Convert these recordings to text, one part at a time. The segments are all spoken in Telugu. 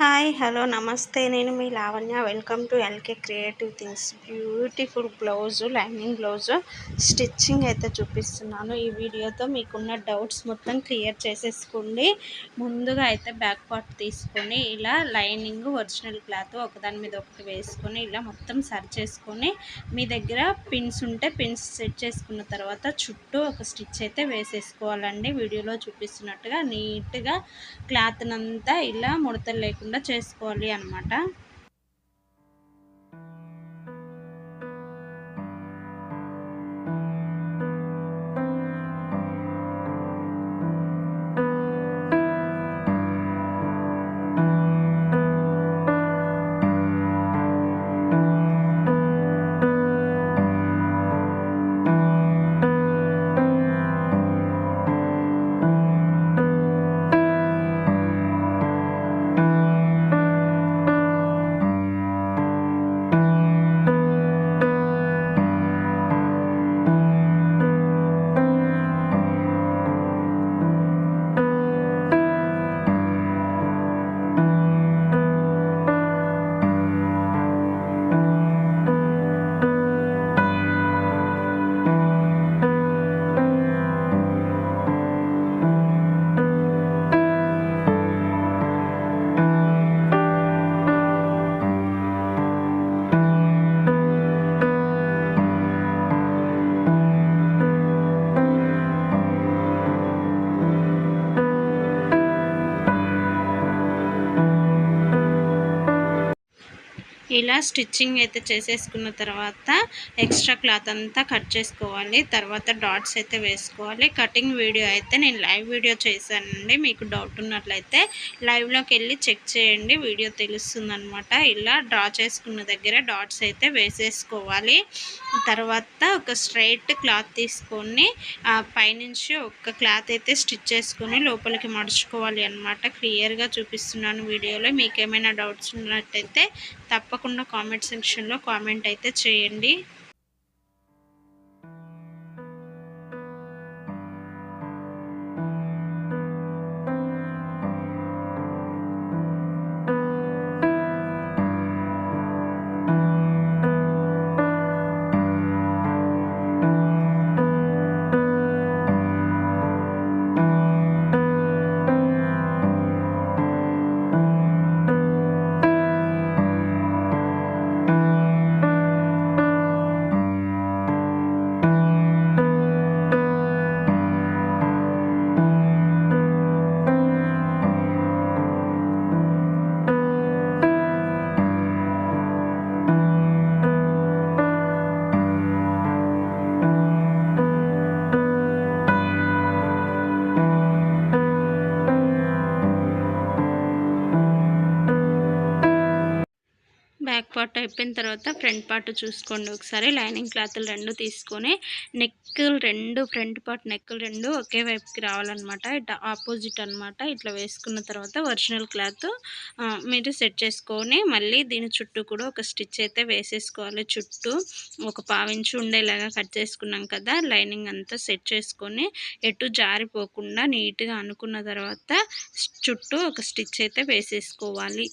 హాయ్ హలో నమస్తే నేను మీ Lavanya welcome to L K creative things. Beautiful blouse, lining blouse stitching అయితే చూపిస్తున్నాను. ఈ వీడియోతో మీకున్న డౌట్స్ మొత్తం క్లియర్ చేసేసుకోండి. ముందుగా అయితే బ్యాక్ పార్ట్ తీసుకొని ఇలా లైనింగ్ ఒరిజినల్ క్లాత్ ఒకదాని మీద ఒకటి వేసుకొని ఇలా మొత్తం సరి చేసుకొని మీ దగ్గర పిన్స్ ఉంటే పిన్స్ సెట్ చేసుకున్న తర్వాత చుట్టూ ఒక స్టిచ్ అయితే వేసేసుకోవాలండి. వీడియోలో చూపిస్తున్నట్టుగా నీట్గా క్లాత్నంతా ఇలా ముడతలు లేకుండా చేసుకోవాలి అన్నమాట. ఇలా స్టిచ్చింగ్ అయితే చేసేసుకున్న తర్వాత ఎక్స్ట్రా క్లాత్ అంతా కట్ చేసుకోవాలి. తర్వాత డాట్స్ అయితే వేసుకోవాలి. కటింగ్ వీడియో అయితే నేను లైవ్ వీడియో చేశానండి. మీకు డౌట్ ఉన్నట్లయితే లైవ్లోకి వెళ్ళి చెక్ చేయండి, వీడియో తెలుస్తుందనమాట. ఇలా డ్రా చేసుకున్న దగ్గర డాట్స్ అయితే వేసేసుకోవాలి. తర్వాత ఒక స్ట్రైట్ క్లాత్ తీసుకొని పైనుంచి ఒక క్లాత్ అయితే స్టిచ్ చేసుకొని లోపలికి మడుచుకోవాలి అనమాట. క్లియర్గా చూపిస్తున్నాను వీడియోలో. మీకు ఏమైనా డౌట్స్ ఉన్నట్టయితే తప్పకుండా కామెంట్ సెక్షన్లో కామెంట్ అయితే చేయండి. బ్యాక్ పార్ట్ అయిపోయిన తర్వాత ఫ్రంట్ పార్ట్ చూసుకోండి ఒకసారి. లైనింగ్ క్లాతులు రెండు తీసుకొని నెక్కులు రెండు, ఫ్రంట్ పార్ట్ నెక్కులు రెండు ఒకే వైపుకి రావాలన్నమాట. ఇట్లా ఆపోజిట్ అనమాట. ఇట్లా వేసుకున్న తర్వాత ఒరిజినల్ క్లాత్ మీరు సెట్ చేసుకొని మళ్ళీ దీని చుట్టూ కూడా ఒక స్టిచ్ అయితే వేసేసుకోవాలి. చుట్టూ ఒక పావించి ఉండేలాగా కట్ చేసుకున్నాం కదా. లైనింగ్ అంతా సెట్ చేసుకొని ఎటు జారిపోకుండా నీట్గా అనుకున్న తర్వాత చుట్టూ ఒక స్టిచ్ అయితే వేసేసుకోవాలి.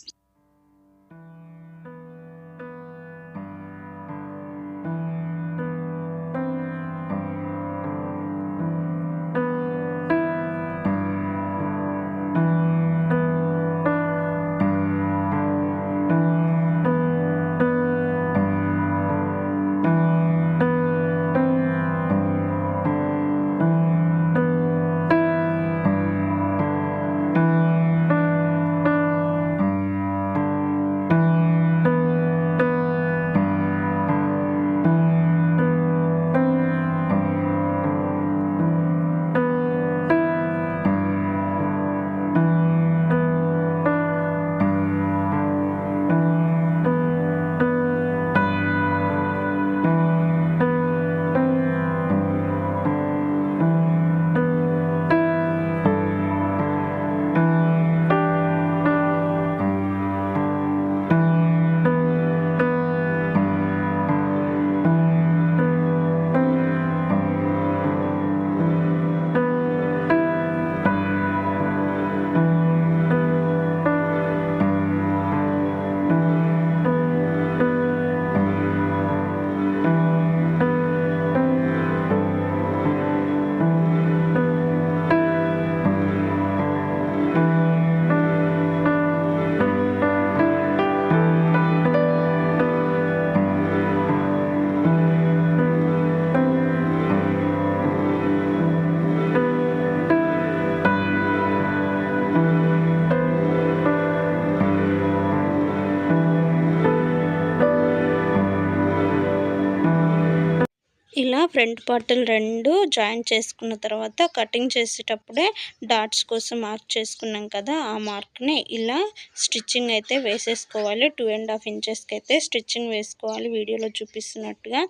ఫ్రంట్ పార్టులు రెండు జాయిన్ చేసుకున్న తర్వాత కటింగ్ చేసేటప్పుడే డాట్స్ కోసం మార్క్ చేసుకున్నాం కదా, ఆ మార్క్ని ఇలా స్టిచ్చింగ్ అయితే వేసేసుకోవాలి. 2.5 ఇంచెస్కి అయితే స్టిచ్చింగ్ వేసుకోవాలి. వీడియోలో చూపిస్తున్నట్టుగా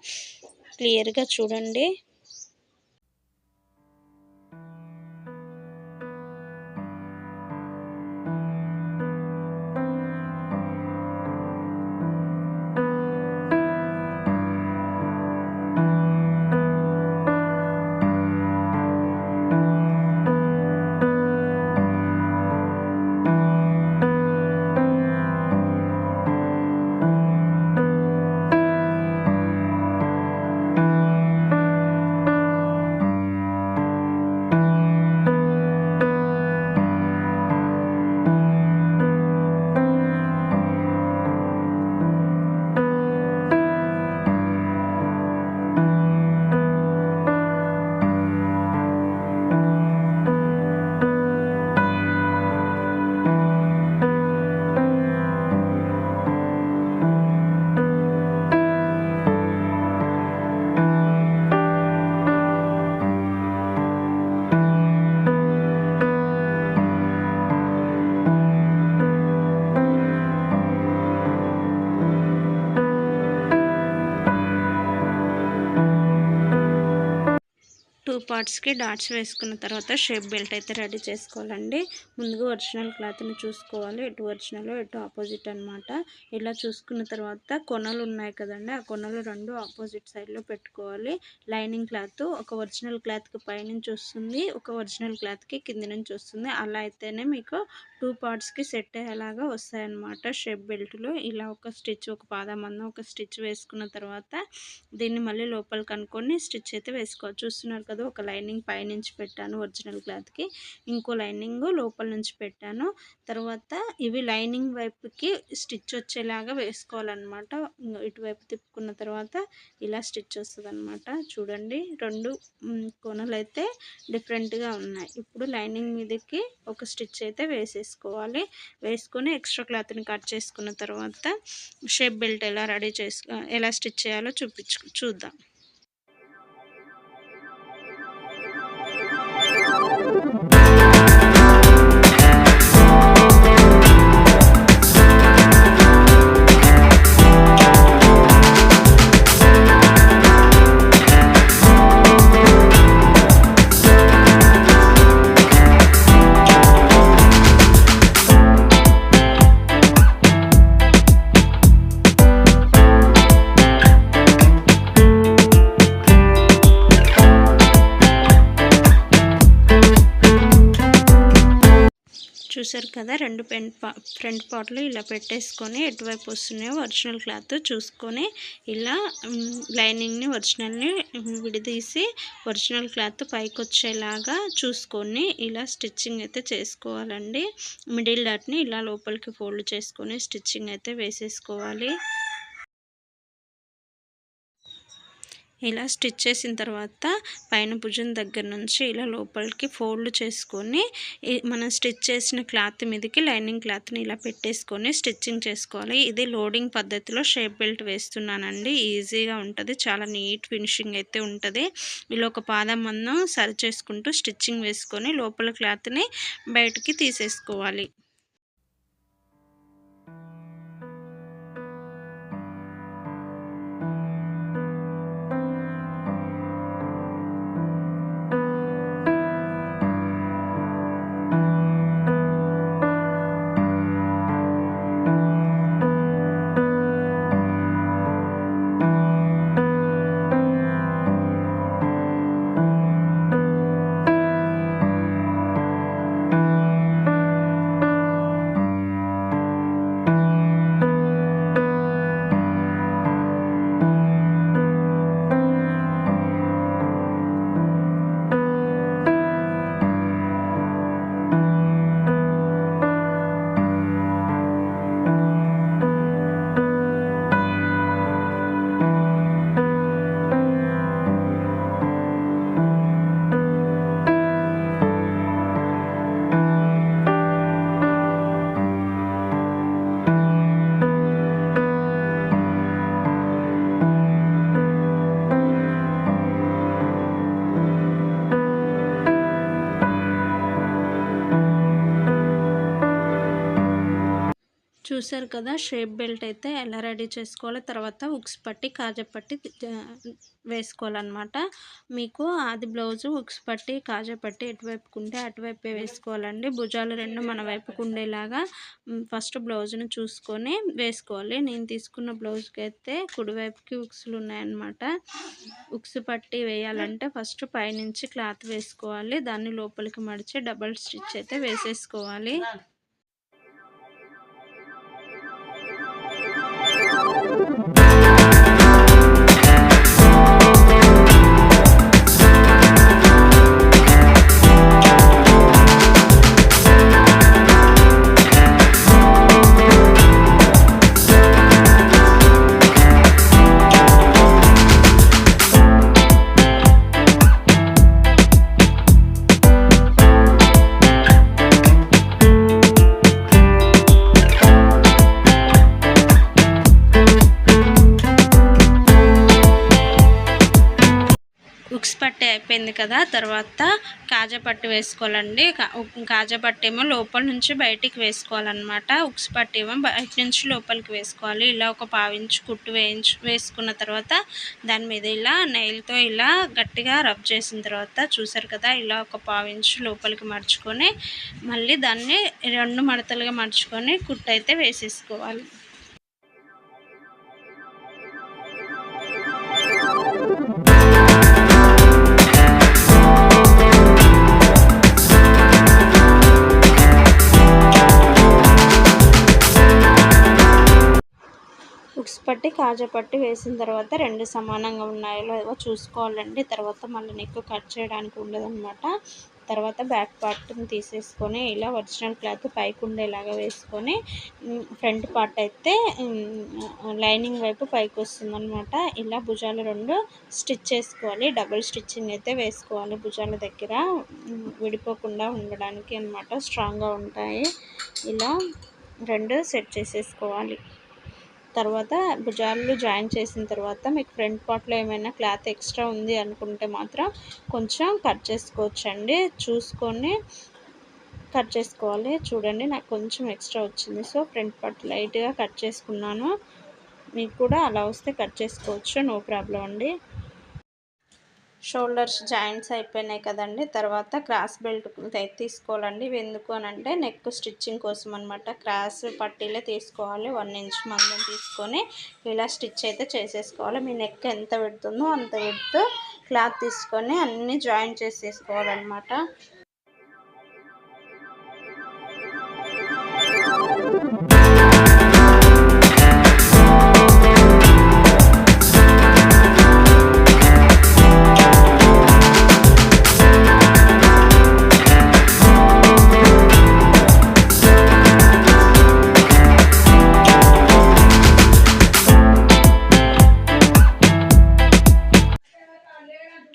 క్లియర్గా చూడండి. పార్ట్స్కి డాట్స్ వేసుకున్న తర్వాత షేప్ బెల్ట్ అయితే రెడీ చేసుకోవాలండి. ముందుగా ఒరిజినల్ క్లాత్ని చూసుకోవాలి, ఎటు ఒరిజినల్ ఎటు ఆపోజిట్ అనమాట. ఇలా చూసుకున్న తర్వాత కొనలు ఉన్నాయి కదండి, ఆ కొనలు రెండు ఆపోజిట్ సైడ్లో పెట్టుకోవాలి. లైనింగ్ క్లాత్ ఒక ఒరిజినల్ క్లాత్కి పైనుంచి వస్తుంది, ఒక ఒరిజినల్ క్లాత్కి కింది నుంచి వస్తుంది. అలా అయితేనే మీకు 2 పార్ట్స్కి సెట్ అయ్యేలాగా వస్తాయన్నమాట. షేప్ బెల్ట్లో ఇలా ఒక స్టిచ్, ఒక పాదమందం ఒక స్టిచ్ వేసుకున్న తర్వాత దీన్ని మళ్ళీ లోపలికి అనుకొని స్టిచ్ అయితే వేసుకోవాలి. చూస్తున్నారు కదా, ఒక లైనింగ్ పైనుంచి పెట్టాను ఒరిజినల్ క్లాత్కి, ఇంకో లైనింగ్ లోపల నుంచి పెట్టాను. తర్వాత ఇవి లైనింగ్ వైపుకి స్టిచ్ వచ్చేలాగా వేసుకోవాలన్నమాట. ఇటువైపు తిప్పుకున్న తర్వాత ఇలా స్టిచ్ వస్తుంది అనమాట. చూడండి, రెండు కొనలు అయితే డిఫరెంట్గా ఉన్నాయి. ఇప్పుడు లైనింగ్ మీదకి ఒక స్టిచ్ అయితే వేసేసుకోవాలి. వేసుకొని ఎక్స్ట్రా క్లాత్ని కట్ చేసుకున్న తర్వాత షేప్ బెల్ట్ ఎలా స్టిచ్ చేయాలో చూద్దాం. చూసారు కదా, రెండు ఫ్రంట్ పార్ట్లు ఇలా పెట్టేసుకొని ఎటువైపు వస్తున్నాయో ఒరిజినల్ క్లాత్ చూసుకొని ఇలా లైనింగ్ని ఒరిజినల్ని విడదీసి ఒరిజినల్ క్లాత్ పైకి వచ్చేలాగా చూసుకొని ఇలా స్టిచ్చింగ్ అయితే చేసుకోవాలండి. మిడిల్ డాట్ని ఇలా లోపలికి ఫోల్డ్ చేసుకొని స్టిచ్చింగ్ అయితే వేసేసుకోవాలి. ఇలా స్టిచ్ చేసిన తర్వాత పైన భుజం దగ్గర నుంచి ఇలా లోపలికి ఫోల్డ్ చేసుకొని మనం స్టిచ్ చేసిన క్లాత్ మీదకి లైనింగ్ క్లాత్ని ఇలా పెట్టేసుకొని స్టిచ్చింగ్ చేసుకోవాలి. ఇది లోడింగ్ పద్ధతిలో షేప్ బెల్ట్ వేస్తున్నానండి. ఈజీగా ఉంటుంది, చాలా నీట్ ఫినిషింగ్ అయితే ఉంటుంది. ఇలా ఒక పాదం మందం సరి చేసుకుంటూ స్టిచ్చింగ్ వేసుకొని లోపల క్లాత్ని బయటికి తీసేసుకోవాలి. చూసారు కదా షేప్ బెల్ట్ అయితే ఎలా రెడీ చేసుకోవాలో. తర్వాత ఉక్స్ పట్టి కాజా పట్టి వేసుకోవాలన్నమాట. మీకు అది బ్లౌజు ఉక్స్ పట్టి కాజా పట్టి ఎటువైపుకుంటే అటువైపే వేసుకోవాలండి. భుజాలు రెండు మన వైపుకు ఉండేలాగా ఫస్ట్ బ్లౌజ్ను చూసుకొని వేసుకోవాలి. నేను తీసుకున్న బ్లౌజ్కి అయితే కుడివైపుకి ఉక్సులు ఉన్నాయన్నమాట. ఉక్స్ పట్టి వేయాలంటే ఫస్ట్ పైనుంచి క్లాత్ వేసుకోవాలి. దాన్ని లోపలికి మడిచి డబల్ స్టిచ్ అయితే వేసేసుకోవాలి. ఉక్స్ పట్టి అయిపోయింది కదా. తర్వాత కాజా పట్టి వేసుకోవాలండి. కాజా పట్టి ఏమో లోపల నుంచి బయటికి వేసుకోవాలన్నమాట. ఉక్స్ పట్టి ఏమో బయట నుంచి లోపలికి వేసుకోవాలి. ఇలా ఒక పావించి కుట్టు వేసుకున్న తర్వాత దాని మీద ఇలా నెయిల్తో ఇలా గట్టిగా రబ్ చేసిన తర్వాత చూసారు కదా, ఇలా ఒక పావించి లోపలికి మడుచుకొని మళ్ళీ దాన్ని రెండు మడతలుగా మడుచుకొని కుట్టు అయితే వేసేసుకోవాలి. ఉక్స్ పట్టి కాజా పట్టి వేసిన తర్వాత రెండు సమానంగా ఉన్నాయో లేవో చూసుకోవాలండి. తర్వాత మళ్ళీ నెక్ కట్ చేయడానికి ఉండదన్నమాట. తర్వాత బ్యాక్ పార్ట్ని తీసేసుకొని ఇలా ఒరిజినల్ క్లాత్ పైకి ఉండేలాగా వేసుకొని ఫ్రంట్ పార్ట్ అయితే లైనింగ్ వైపు పైకి వస్తుందన్నమాట. ఇలా భుజాలు రెండు స్టిచ్ చేసుకోవాలి. డబుల్ స్టిచ్చింగ్ అయితే వేసుకోవాలి భుజాల దగ్గర, విడిపోకుండా ఉండడానికి అన్నమాట. స్ట్రాంగ్గా ఉంటాయి. ఇలా రెండు సెట్ చేసేసుకోవాలి. తర్వాత భుజాలు జాయిన్ చేసిన తర్వాత మీకు ఫ్రంట్ పార్ట్లో ఏమైనా క్లాత్ ఎక్స్ట్రా ఉంది అనుకుంటే మాత్రం కొంచెం కట్ చేసుకోవచ్చండి. చూసుకొని కట్ చేసుకోవాలి. చూడండి నాకు కొంచెం ఎక్స్ట్రా వచ్చింది, సో ఫ్రంట్ పార్ట్ లైట్గా కట్ చేసుకున్నాను. మీకు కూడా అలా వస్తే కట్ చేసుకోవచ్చు, నో ప్రాబ్లం అండి. షోల్డర్స్ జాయింట్స్ అయిపోయినాయి కదండి. తర్వాత క్రాస్ బెల్ట్ తీసుకోవాలండి. ఇవి ఎందుకు అని అంటే నెక్ స్టిచ్చింగ్ కోసం అనమాట. క్రాస్ పట్టీలే తీసుకోవాలి. 1 ఇంచ్ మందం తీసుకొని ఇలా స్టిచ్ అయితే చేసేసుకోవాలి. మీ నెక్ ఎంత పెడుతుందో అంత పెడుతూ క్లాత్ తీసుకొని అన్నీ జాయిన్ చేసేసుకోవాలన్నమాట.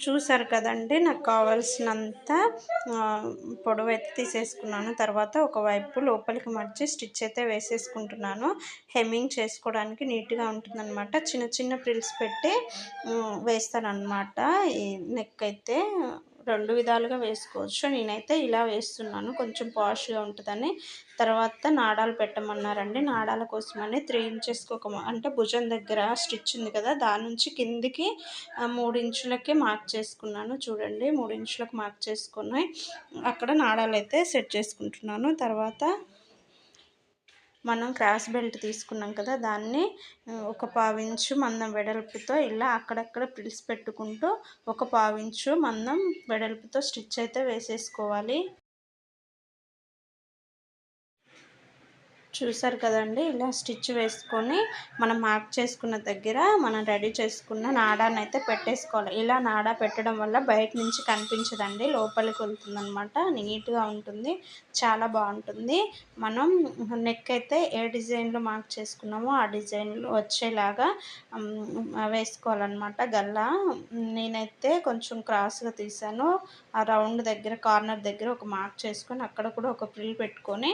చూసారు కదండి, నాకు కావాల్సినంత పొడవు అయితే తీసేసుకున్నాను. తర్వాత ఒకవైపు లోపలికి మర్చి స్టిచ్ అయితే వేసేసుకుంటున్నాను. హెమ్మింగ్ చేసుకోవడానికి నీట్గా ఉంటుందన్నమాట. చిన్న చిన్న ప్రిల్స్ పెట్టి వేస్తానన్నమాట. ఈ నెక్ అయితే రెండు విధాలుగా వేసుకోవచ్చు. నేనైతే ఇలా వేస్తున్నాను, కొంచెం పాష్గా ఉంటుందని. తర్వాత నాడాలు పెట్టమన్నారండి. నాడాల కోసమని 3 ఇంచెస్కి అంటే భుజం దగ్గర స్టిచ్ ఉంది కదా, దాని నుంచి కిందికి 3 ఇంచులకే మార్క్ చేసుకున్నాను. చూడండి 3 ఇంచులకు మార్క్ చేసుకుని అక్కడ నాడాలు అయితే సెట్ చేసుకుంటున్నాను. తర్వాత మనం క్రాస్ బెల్ట్ తీసుకున్నాం కదా, దాన్ని ఒక 1/4 ఇంచు మందం వెడల్పుతో ఇలా అక్కడక్కడ ప్రిల్స్ పెట్టుకుంటూ 1/4 ఇంచు మందం వెడల్పుతో స్టిచ్ అయితే వేసేసుకోవాలి. చూసారు కదండి, ఇలా స్టిచ్ వేసుకొని మనం మార్క్ చేసుకున్న దగ్గర మనం రెడీ చేసుకున్న నాడాన్ని అయితే పెట్టేసుకోవాలి. ఇలా నాడా పెట్టడం వల్ల బయట నుంచి కనిపించదండి, లోపలికి వెళ్తుందనమాట. నీట్గా ఉంటుంది, చాలా బాగుంటుంది. మనం నెక్ అయితే ఏ డిజైన్లో మార్క్ చేసుకున్నామో ఆ డిజైన్లో వచ్చేలాగా వేసుకోవాలన్నమాట. గల్లా నేనైతే కొంచెం క్రాస్గా తీసాను. ఆ రౌండ్ దగ్గర కార్నర్ దగ్గర ఒక మార్క్ చేసుకొని అక్కడ కూడా ఒక ఫ్రిల్ పెట్టుకొని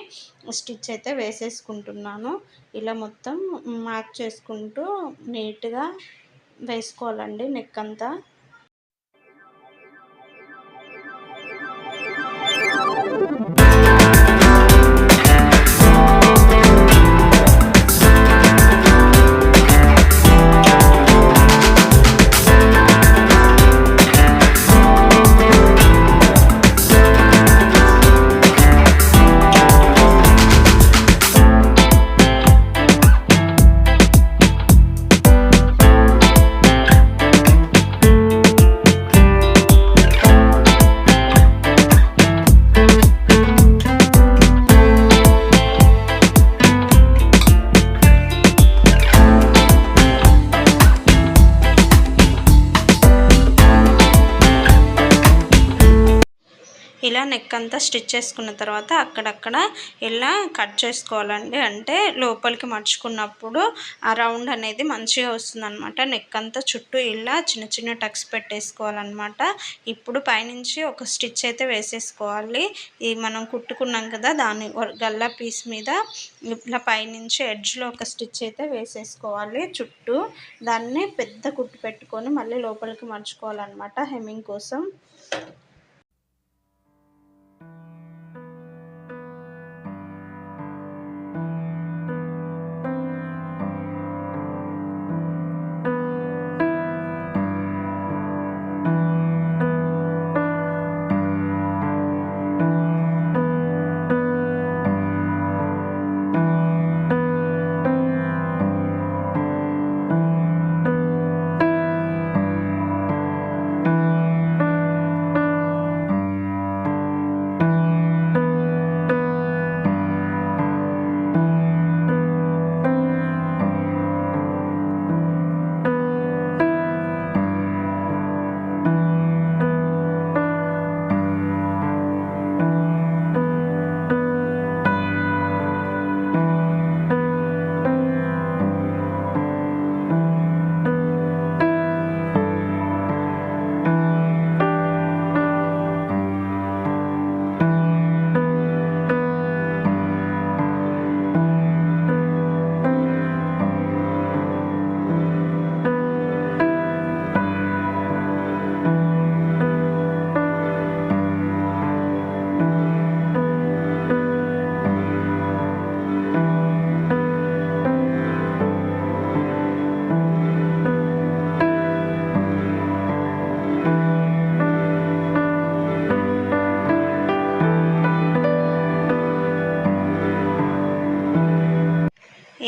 స్టిచ్ అయితే వేసేసుకుంటున్నాను. ఇలా మొత్తం మార్క్ చేసుకుంటూ నీట్గా వేసుకోవాలండి నెక్ అంతా. నెక్ అంతా స్టిచ్ చేసుకున్న తర్వాత అక్కడక్కడ ఇలా కట్ చేసుకోవాలండి. అంటే లోపలికి మడుచుకున్నప్పుడు ఆ రౌండ్ అనేది మంచిగా వస్తుందన్నమాట. నెక్ అంతా చుట్టూ ఇలా చిన్న చిన్న టక్స్ పెట్టేసుకోవాలన్నమాట. ఇప్పుడు పైనుంచి ఒక స్టిచ్ అయితే వేసేసుకోవాలి. ఈ మనం కుట్టుకున్నాం కదా, దాని గల్లా పీస్ మీద ఇలా పైనుంచి ఎడ్జ్లో ఒక స్టిచ్ అయితే వేసేసుకోవాలి చుట్టూ. దాన్ని పెద్ద కుట్టు పెట్టుకొని మళ్ళీ లోపలికి మడుచుకోవాలన్నమాట హెమ్మింగ్ కోసం.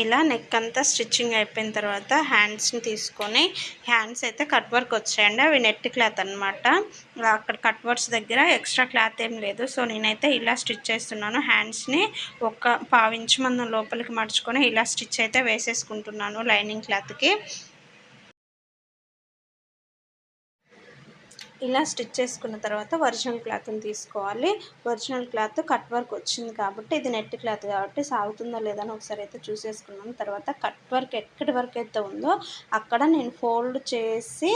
ఇలా నెక్ అంతా స్టిచ్చింగ్ అయిపోయిన తర్వాత హ్యాండ్స్ని తీసుకొని, హ్యాండ్స్ అయితే కట్ వర్క్ వచ్చాయండి. అవి నెట్ క్లాత్ అనమాట. అక్కడ కట్ వర్క్స్ దగ్గర ఎక్స్ట్రా క్లాత్ ఏం లేదు. సో నేనైతే ఇలా స్టిచ్ చేస్తున్నాను. హ్యాండ్స్ని ఒక పావించి మందం లోపలికి మడుచుకొని ఇలా స్టిచ్ అయితే వేసేసుకుంటున్నాను లైనింగ్ క్లాత్కి. ఇలా స్టిచ్ చేసుకున్న తర్వాత ఒరిజినల్ క్లాత్ని తీసుకోవాలి. ఒరిజినల్ క్లాత్ కట్ వర్క్ వచ్చింది కాబట్టి, ఇది నెట్ క్లాత్ కాబట్టి సాగుతుందా లేదా అని ఒకసారి అయితే చూసేసుకున్నాను. తర్వాత కట్ వర్క్ ఎక్కడి వరకు అయితే ఉందో అక్కడ నేను ఫోల్డ్ చేసి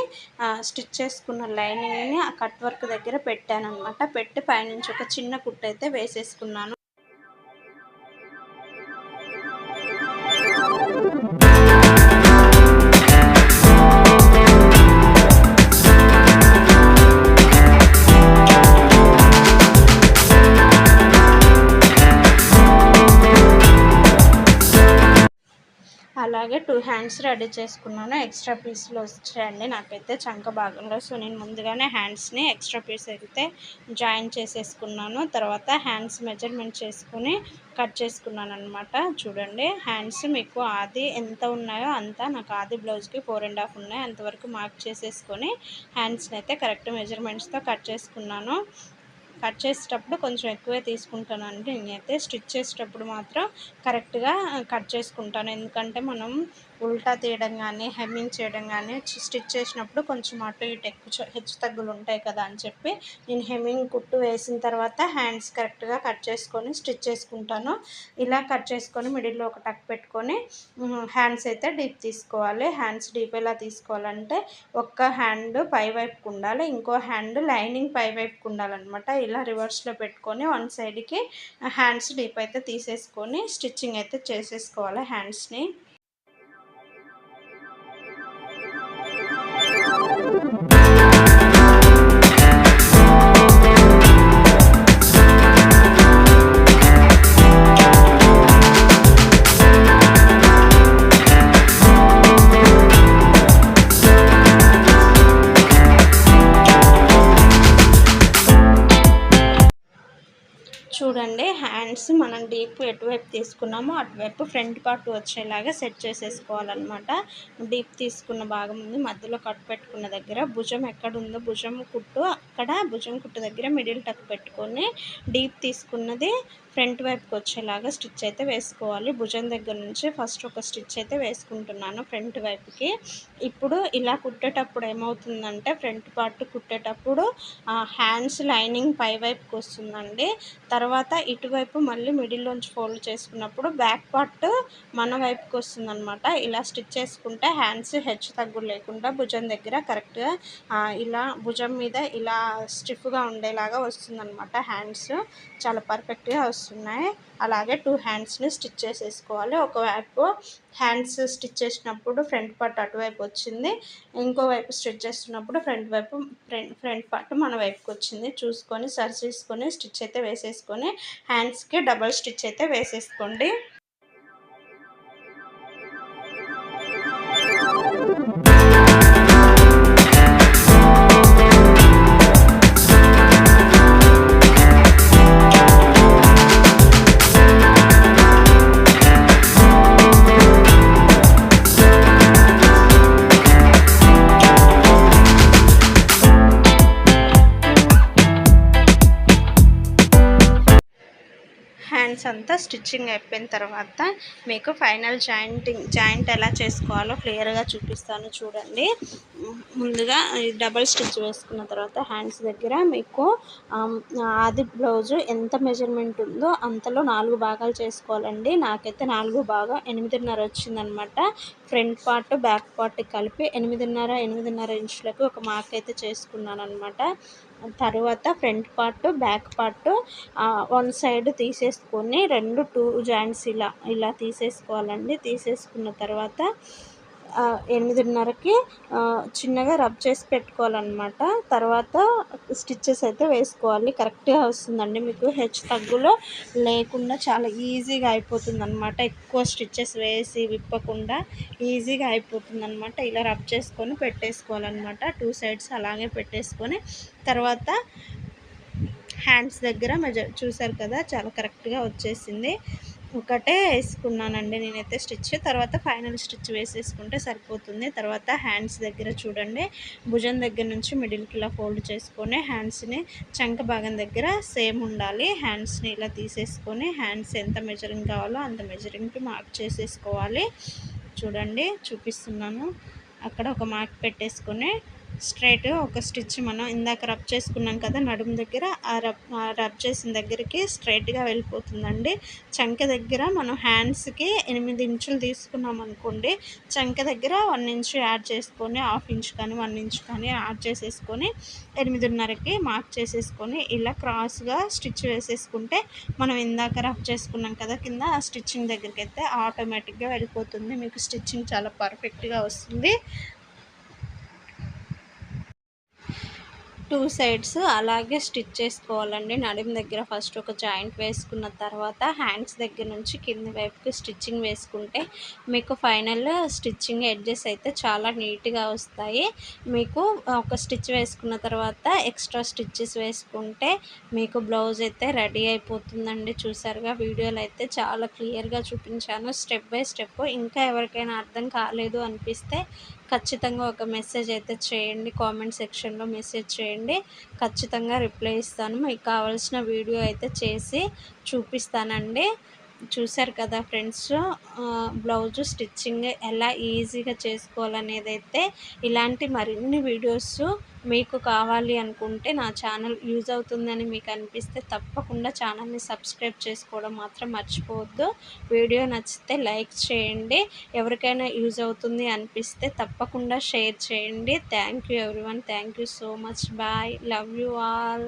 స్టిచ్ చేసుకున్న లైనింగ్ని ఆ కట్ వర్క్ దగ్గర పెట్టాను అనమాట. పెట్టి పైనుంచి ఒక చిన్న కుట్టు అయితే వేసేసుకున్నాను. అలాగే 2 హ్యాండ్స్ రెడీ చేసుకున్నాను. ఎక్స్ట్రా పీస్లు వచ్చాయండి నాకైతే చంక భాగంలో. సో నేను ముందుగానే హ్యాండ్స్ని ఎక్స్ట్రా పీస్ అయితే జాయిన్ చేసేసుకున్నాను. తర్వాత హ్యాండ్స్ మెజర్మెంట్ చేసుకుని కట్ చేసుకున్నాను అనమాట. చూడండి, హ్యాండ్స్ మీకు ఆది ఎంత ఉన్నాయో అంత, నాకు ఆది బ్లౌజ్కి 4.5 ఉన్నాయి. అంతవరకు మార్క్ చేసేసుకొని హ్యాండ్స్ని అయితే కరెక్ట్ మెజర్మెంట్స్తో కట్ చేసుకున్నాను. కట్ చేసేటప్పుడు కొంచెం ఎక్కువే తీసుకుంటానండి నేనైతే. స్టిచ్ చేసేటప్పుడు మాత్రం కరెక్ట్గా కట్ చేసుకుంటాను. ఎందుకంటే మనం ఉల్టా తీయడం కానీ, హెమ్మింగ్ చేయడం కానీ, స్టిచ్ చేసినప్పుడు కొంచెం అటు ఇటు హెచ్చు తగ్గులు ఉంటాయి కదా అని చెప్పి నేను హెమ్మింగ్ కుట్టు వేసిన తర్వాత హ్యాండ్స్ కరెక్ట్గా కట్ చేసుకొని స్టిచ్ చేసుకుంటాను. ఇలా కట్ చేసుకొని మిడిల్లో ఒక టక్ పెట్టుకొని హ్యాండ్స్ అయితే డీప్ తీసుకోవాలి. హ్యాండ్స్ డీప్ ఎలా తీసుకోవాలంటే, ఒక్క హ్యాండ్ పై వైపుకు ఉండాలి, ఇంకో హ్యాండ్ లైనింగ్ పై వైపుకు ఉండాలన్నమాట. ఇలా రివర్స్లో పెట్టుకొని వన్ సైడ్కి హ్యాండ్స్ డీప్ అయితే తీసేసుకొని స్టిచ్చింగ్ అయితే చేసేసుకోవాలి హ్యాండ్స్ని. చూడండి, హ్యాండ్స్ మనం డీప్ ఎటువైపు తీసుకున్నామో అటువైపు ఫ్రంట్ పార్ట్ వచ్చేలాగా సెట్ చేసేసుకోవాలన్నమాట. డీప్ తీసుకున్న భాగం ఉంది, మధ్యలో కట్ పెట్టుకున్న దగ్గర భుజం ఎక్కడుందో భుజం కుట్టు, అక్కడ భుజం కుట్టు దగ్గర మిడిల్ టక్ పెట్టుకొని డీప్ తీసుకున్నది ఫ్రంట్ వైపుకి వచ్చేలాగా స్టిచ్ అయితే వేసుకోవాలి. భుజం దగ్గర నుంచి ఫస్ట్ ఒక స్టిచ్ అయితే వేసుకుంటున్నాను ఫ్రంట్ వైపుకి. ఇప్పుడు ఇలా కుట్టేటప్పుడు ఏమవుతుందంటే ఫ్రంట్ పార్ట్ కుట్టేటప్పుడు హ్యాండ్స్ లైనింగ్ పై వైపుకి వస్తుందండి. తర్వాత ఇటువైపు మళ్ళీ మిడిల్లోంచి ఫోల్డ్ చేసుకున్నప్పుడు బ్యాక్ పార్ట్ మన వైపుకి వస్తుందనమాట. ఇలా స్టిచ్ చేసుకుంటే హ్యాండ్స్ హెచ్చు తగ్గులు లేకుండా భుజం దగ్గర కరెక్ట్గా ఇలా భుజం మీద ఇలా స్టిఫ్గా ఉండేలాగా వస్తుందనమాట. హ్యాండ్స్ చాలా పర్ఫెక్ట్గా వస్తున్నాయి. అలాగే 2 హ్యాండ్స్ని స్టిచ్ చేసేసుకోవాలి. ఒకవైపు హ్యాండ్స్ స్టిచ్ చేసినప్పుడు ఫ్రంట్ పార్ట్ అటువైపు వచ్చింది, ఇంకోవైపు స్టిచ్ చేస్తున్నప్పుడు ఫ్రంట్ పార్ట్ మన వైపుకి వచ్చింది. చూసుకొని సరి చేసుకొని స్టిచ్ అయితే వేసేసుకొని హ్యాండ్స్కి డబల్ స్టిచ్ అయితే వేసేసుకోండి. హ్యాండ్స్ అంతా స్టిచ్చింగ్ అయిపోయిన తర్వాత మీకు ఫైనల్ జాయింట్ ఎలా చేసుకోవాలో క్లియర్గా చూపిస్తాను చూడండి. ముందుగా డబల్ స్టిచ్ వేసుకున్న తర్వాత హ్యాండ్స్ దగ్గర మీకు ఆది బ్లౌజు ఎంత మెజర్మెంట్ ఉందో అంతలో 4 భాగాలు చేసుకోవాలండి. నాకైతే 4 భాగం 8.5 వచ్చిందనమాట. ఫ్రంట్ పార్ట్ బ్యాక్ పార్ట్ కలిపి 8.5 ఇంచులకు ఒక మార్క్ అయితే చేసుకున్నాను అనమాట. తర్వాత front part back part one side తీసేసుకొని 2 జాయింట్స్ ఇలా తీసేసుకోవాలండి. తీసేసుకున్న తర్వాత 8.5కి చిన్నగా రబ్ చేసి పెట్టుకోవాలన్నమాట. తర్వాత స్టిచ్చెస్ అయితే వేసుకోవాలి. కరెక్ట్గా వస్తుందండి, మీకు హెచ్చు తగ్గులో లేకుండా చాలా ఈజీగా అయిపోతుంది అనమాట. ఎక్కువ స్టిచ్చెస్ వేసి విప్పకుండా ఈజీగా అయిపోతుంది అనమాట. ఇలా రబ్ చేసుకొని పెట్టేసుకోవాలన్నమాట. 2 సైడ్స్ అలాగే పెట్టేసుకొని తర్వాత హ్యాండ్స్ దగ్గర చూసారు కదా, చాలా కరెక్ట్గా వచ్చేసింది. ఒకటే వేసుకున్నానండి నేనైతే స్టిచ్. తర్వాత ఫైనల్ స్టిచ్ వేసేసుకుంటే సరిపోతుంది. తర్వాత హ్యాండ్స్ దగ్గర చూడండి, భుజం దగ్గర నుంచి మిడిల్కి ఇలా ఫోల్డ్ చేసుకొని హ్యాండ్స్ని చంక భాగం దగ్గర సేమ్ ఉండాలి. హ్యాండ్స్ని ఇలా తీసేసుకొని హ్యాండ్స్ ఎంత మెజరింగ్ కావాలో అంత మెజరింగ్కి మార్క్ చేసేసుకోవాలి. చూడండి చూపిస్తున్నాను. అక్కడ ఒక మార్క్ పెట్టేసుకొని స్ట్రైట్ ఒక స్టిచ్ మనం ఇందాక రబ్ చేసుకున్నాం కదా నడుము దగ్గర, ఆ రబ్ చేసిన దగ్గరికి స్ట్రైట్గా వెళ్ళిపోతుందండి. చంక దగ్గర మనం హ్యాండ్స్కి 8 ఇంచులు తీసుకున్నాం అనుకోండి, చంక దగ్గర 1 ఇంచు యాడ్ చేసుకొని 1/2 ఇంచ్ కానీ 1 ఇంచ్ కానీ యాడ్ చేసేసుకొని 8.5కి మార్క్ చేసేసుకొని ఇలా క్రాస్గా స్టిచ్ వేసేసుకుంటే మనం ఇందాక రబ్ చేసుకున్నాం కదా కింద, ఆ స్టిచ్చింగ్ దగ్గరికి అయితే ఆటోమేటిక్గా వెళ్ళిపోతుంది. మీకు స్టిచ్చింగ్ చాలా పర్ఫెక్ట్గా వస్తుంది. 2 సైడ్స్ అలాగే స్టిచ్ చేసుకోవాలండి. నడుము దగ్గర ఫస్ట్ ఒక జాయింట్ వేసుకున్న తర్వాత హ్యాండ్స్ దగ్గర నుంచి కింది వైపుకి స్టిచ్చింగ్ వేసుకుంటే మీకు ఫైనల్ స్టిచ్చింగ్ ఎడ్జెస్ అయితే చాలా నీట్గా వస్తాయి. మీకు ఒక స్టిచ్ వేసుకున్న తర్వాత ఎక్స్ట్రా స్టిచ్చెస్ వేసుకుంటే మీకు బ్లౌజ్ అయితే రెడీ అయిపోతుందండి. చూసారుగా, వీడియోలో అయితే చాలా క్లియర్గా చూపించాను స్టెప్ బై స్టెప్. ఇంకా ఎవరికైనా అర్థం కాలేదు అనిపిస్తే ఖచ్చితంగా ఒక మెసేజ్ అయితే చేయండి, కామెంట్ సెక్షన్లో మెసేజ్ చేయండి. ఖచ్చితంగా రిప్లై ఇస్తాను. మీకు కావాల్సిన వీడియో అయితే చేసి చూపిస్తానండి. చూసారు కదా ఫ్రెండ్స్, బ్లౌజ్ స్టిచ్చింగ్ ఎలా ఈజీగా చేసుకోవాలనేది అయితే ఇలాంటి మరిన్ని వీడియోస్ మీకు కావాలి అనుకుంటే నా ఛానల్ యూజ్ అవుతుందని మీకు అనిపిస్తే తప్పకుండా ఛానల్ని సబ్స్క్రైబ్ చేసుకోవడం మాత్రం మర్చిపోవద్దు. వీడియో నచ్చితే లైక్ చేయండి. ఎవరికైనా యూజ్ అవుతుంది అనిపిస్తే తప్పకుండా షేర్ చేయండి. Thank you everyone. Thank you so much. Bye. Love you all.